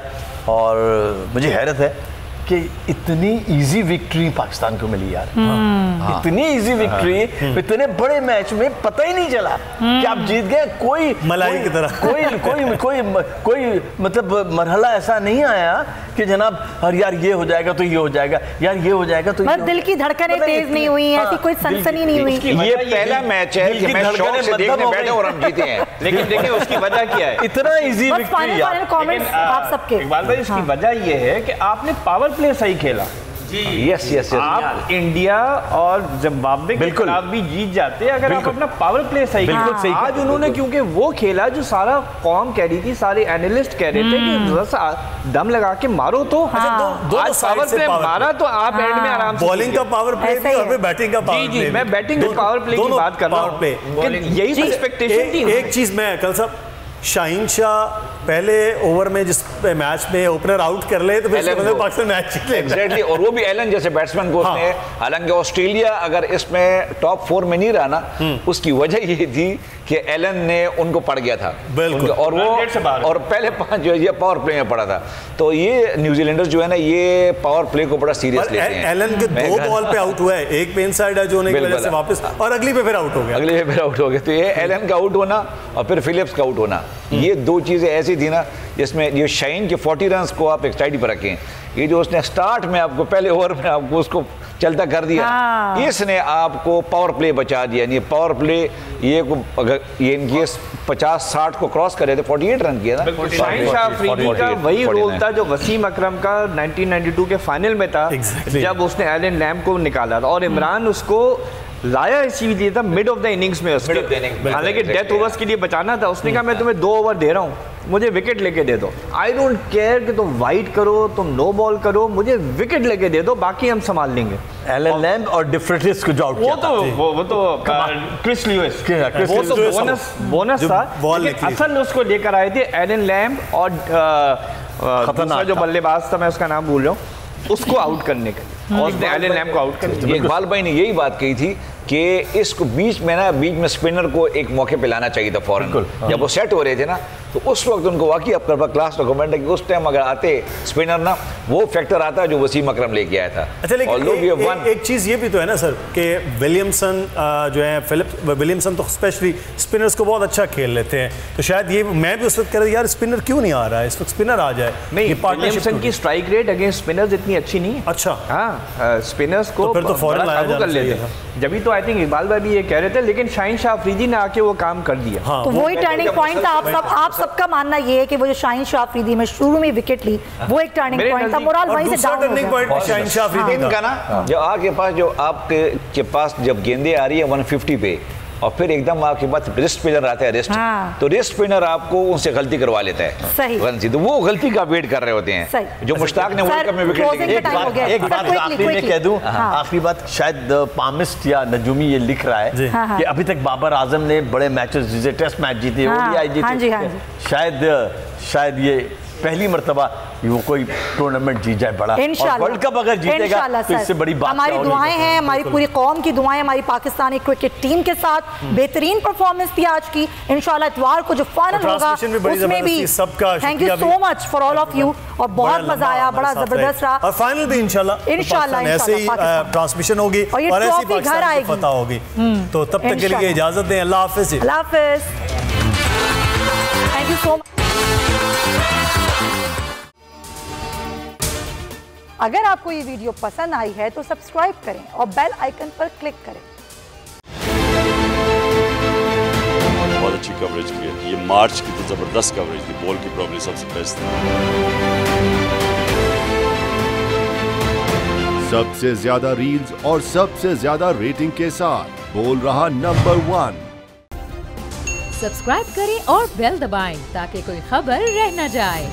और मुझे हैरत है कि इतनी इजी विक्ट्री पाकिस्तान को मिली यार। इतनी इजी विक्ट्री इतने बड़े मैच में पता ही नहीं चला कि आप जीत गए। कोई मलाई की तरह कोई मतलब मरहला ऐसा नहीं आया कि जनाब और यार ये हो जाएगा तो ये हो जाएगा, यार ये हो जाएगा तो बस दिल की धड़कनें तेज नहीं हुई, ऐसी कोई सनसनी नहीं हुई। ये पहला मैच है कि मैं शौक से देखने बैठे और हम जीते हैं, लेकिन देखिए उसकी वजह क्या है, इतना इजी विक्ट्री यार। कमेंट्स आप सबके। इकबाल भाई, इसकी वजह ये है कि आपने पावर प्ले सही खेला। यस आप इंडिया और जिम्बाब्वे के खिलाफ भी जीत जाते अगर आप अपना पावर प्ले सही खेला। आज उन्होंने क्योंकि वो खेला जो सारा कौम कह रही थी, सारे एनालिस्ट कह रहे थे कि दम लगा के मारो, तो आज पावर प्ले मारा तो आप एंड में आराम से बॉलिंग का पावर प्ले और बैटिंग का पावर प्ले। मैं बैटिंग और पावर प्ले की बात कर रहा हूँ, यही एक्सपेक्टेशन थी। एक चीज मैं कल साहब, शाहीन शाह पहले ओवर में जिस मैच में ओपनर आउट कर ले तो फिर पाकिस्तान मैच जीत ले। एग्जैक्टली, और वो भी एलन जैसे बैट्समैन को उसने, हालांकि ऑस्ट्रेलिया अगर इसमें टॉप 4 में नहीं रहा ना, उसकी वजह ये थी कि एलन ने उनको पड़ गया था बिल्कुल, और वो और पहले 5 जो ये पावर प्ले में पड़ा था। तो ये न्यूजीलैंडर्स जो है ना, ये पावर प्ले को बड़ा सीरियस लेते हैं। एलन के 2 बॉल पे आउट हुआ है, एक पे इनसाइड है जो होने की वजह से वापस, और अगली पे फिर आउट हो गया, अगले पे फिर आउट हो गया। तो ये एलन का आउट होना और फिर फिलिप्स का आउट होना, ये 2 चीजें ऐसी थी ना जिसमें ये शाहीन के 40 रन को आप एक साइड पर रखें, ये जो उसने स्टार्ट में आपको पहले ओवर में आपको उसको चलता कर दिया, इसने आपको पावर प्ले बचा दिया। नहीं पावर प्ले ये अगर ये इनके 50-60 को क्रॉस करे थे, 48 रन किया था। शाहीन शाह अफरीदी का वही रोल था जो वसीम अकरम का 1992 के फाइनल में था, जब उसने एलन लैम्ब को निकाला था और इमरान उसको लाया इसीलिए था मिड ऑफ द इनिंग्स में उसके, हालांकि डेथ ओवर्स के लिए बचाना था। उसने कहा मैं तुम्हें 2 ओवर दे रहा हूँ, मुझे विकेट लेके दे दो, आई डोंट केयर कि तुम वाइड करो, तुम नो बॉल करो, मुझे विकेट लेके दे दो, बाकी हम संभाल लेंगे। एलन लैम्ब और डिफ्रेटिस को आउट किया था, वो तो क्रिस ल्यूइस, वो तो बोनस था, असल उसको लेकर आए थे एलन लैम्ब और दूसरा जो बल्लेबाज था मैं उसका नाम भूल रहा हूँ, उसको आउट करने के लिए, और एलन लैम्ब को आउट करने के लिए। इकबाल भाई ने यही बात कही थी कि इसको बीच में स्पिनर को एक मौके पे लाना चाहिए था फौरन, जब वो सेट हो रहे थे ना, तो उस वक्त उनको वाकई अब करवा क्लास डॉक्यूमेंट है कि उस टाइम अगर आते स्पिनर ना, वो फैक्टर आता है जो वसीम अकरम लेके आया था। अच्छा, लेकिन एक चीज़ ये भी तो है ना सर कि विलियमसन जो है, फिलिप विलियमसन तो स्पेशली स्पिनर्स को बहुत अच्छा खेल लेते हैं, तो शायद ये मैं भी उस वक्त कह रहा यार स्पिनर क्यों नहीं आ रहा है, इस वक्त स्पिनर आ जाए। नहीं, विलियमसन की स्ट्राइक रेट अगेंस्ट स्पिनर्स इतनी अच्छी नहीं है। अच्छा, हाँ, स्पिनर्स को फिर तो फौरन लाया कर लेते हैं, जब भी तो आई थिंक इकबाल भाई भी ये कह रहे थे, लेकिन शाहीन शाह अफरीदी ने आके वो काम कर दिया। हाँ, तो वही टर्निंग पॉइंट था। आप सबका मानना ये है कि वो जो शाहीन शाह अफरीदी में शुरू में विकेट ली, वो एक टर्निंग पॉइंट था, मोरल वहीं से down turning point Shaheen Shah Afridi का ना, जो आपके पास जब गेंदें आ रही है 150 पे, और फिर एकदम आपके पास रिस्ट स्पिनर आता है, रिस्ट, तो रिस्ट स्पिनर आपको उनसे गलती करवा लेता है, सही, तो वो गलती का वेट कर रहे होते हैं, जो मुश्ताक ने वर्ल्ड कप में विकेट लिए। एक बात आखिरी में कह दूं, आखिरी बात, शायद पामिस्ट या नजूमी ये लिख रहा है कि अभी तक बाबर आजम ने बड़े मैचेस जीते, टेस्ट मैच जीते, ओडीआई जीते, शायद ये पहली मर्तबा वो कोई टूर्नामेंट जीत जाए बड़ा, और वर्ल्ड कप अगर जीतेगा तो इससे बड़ी बात हमारी दुआएं हैं, हमारी पूरी कौम की दुआएं हमारी पाकिस्तानी क्रिकेट टीम के साथ। बेहतरीन परफॉर्मेंस थी आज की, इंशाल्लाह इतवार को जो फाइनल होगा उसमें भी सबका thank you so much for all of you, और बहुत मजा आया, बड़ा जबरदस्त रहा, और फाइनल भी इंशाल्लाह ऐसे ही ट्रांसमिशन होगी और ऐसी पाकिस्तान की फतह होगी। तो तब तक के लिए इजाजत दें, अल्लाह हाफिज। अल्लाह हाफिज, थैंक यू सो मच। अगर आपको ये वीडियो पसंद आई है तो सब्सक्राइब करें और बेल आइकन पर क्लिक करें। बहुत अच्छी कवरेज की है, ये मार्च की तो जबरदस्त कवरेज थी, बॉल की प्रॉब्लम सबसे बेस्ट थी। सबसे ज्यादा रील्स और सबसे ज्यादा रेटिंग के साथ बोल रहा नंबर 1। सब्सक्राइब करें और बेल दबाएं ताकि कोई खबर रह न जाए।